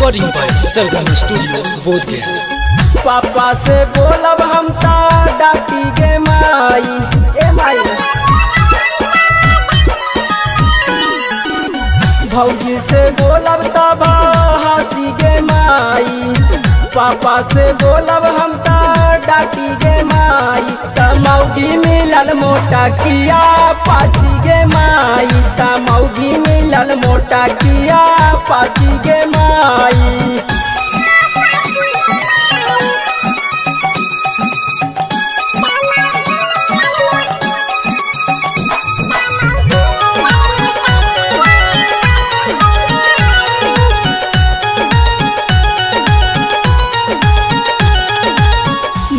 Recording by Sargam studio Bodhgaya. पापा से बोलब हम ता डाटी गे माई, ए माई भौजी से बोलब तब हंसी गे माई। पापा से बोलब हम ता डाटी गे माई, तमौगी मिलल मोटा किया पाची गे माई, तमौगी मिलल मोटा किया पाची गे माई।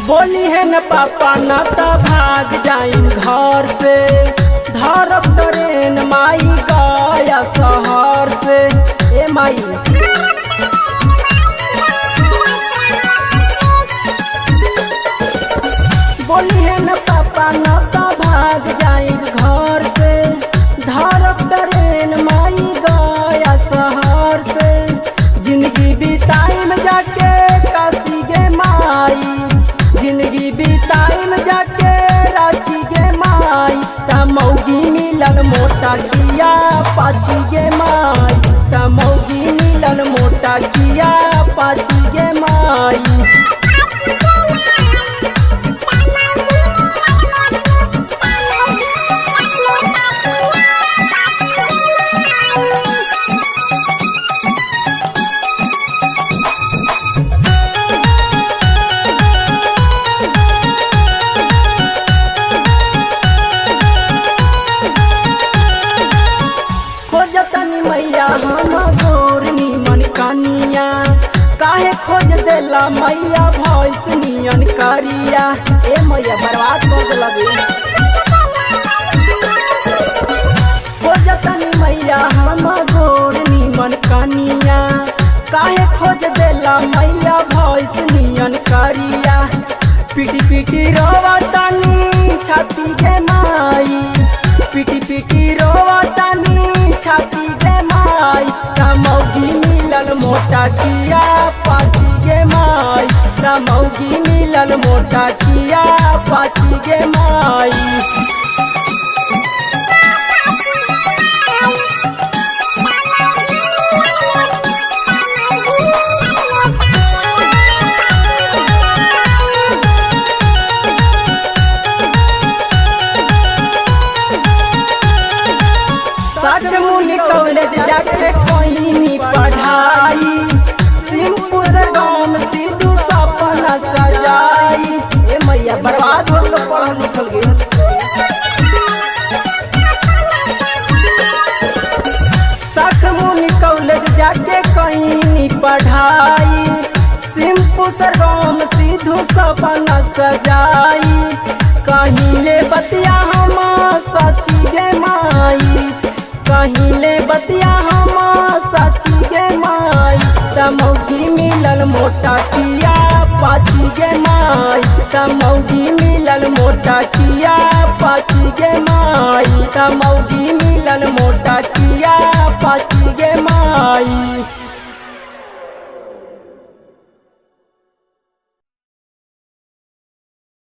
बोली है न पापा न त भाग जाइन घर से, धरब ट्रेन माई गया शहर से, ए माई बोली है न पापा न त भाग जाइन घर से, धरब ट्रेन माई गया शहर से। जिंदगी बिताई में जाके काशी गे माई, जिंदगी बिताई में जाके रांची गे माई, तमौगी मिलल मोटा किया पाची गे माई, तमौगी मिलल मोटा किया पाची गे माई। खोजतनी मैया हम गोर निमन कनिया, काहे खोज देला मैया भैंस नियन करिया, ए मैया बर्बाद कर देलगे। खोजतनी मैया हम गोर निमन कनिया, काहे खोज देला मैया भैंस नियन करिया। पीटी पीटी रोवतनी छाती गे माई, पीटी पीटी रोवतनी छाती गे माई, तमौगी मिलल मोटा किया पाची गे माई, तमौगी मिलल मोटा किया पाची गे माई। मुनि कॉलेज जाके कोई पढ़ाई, सिंपू सरगम सिद्धू सपना सजाई, ए मैया बर्बाद हो गए पढ़ल लिखल गे। मुनि कॉलेज जाके कोई पढ़ाई, सिंपू सरगम सिद्धू सपना सजाई, कहीं ले बतिया हम सची गे माई, कहीं ले बतिया हम सची गे माई, तमौगी मिलल मोटा किया पाची गे माई, तमौगी मिलल मोटा किया पाची गे माई, तमौगी मिलल मोटा किया पाची गे माई।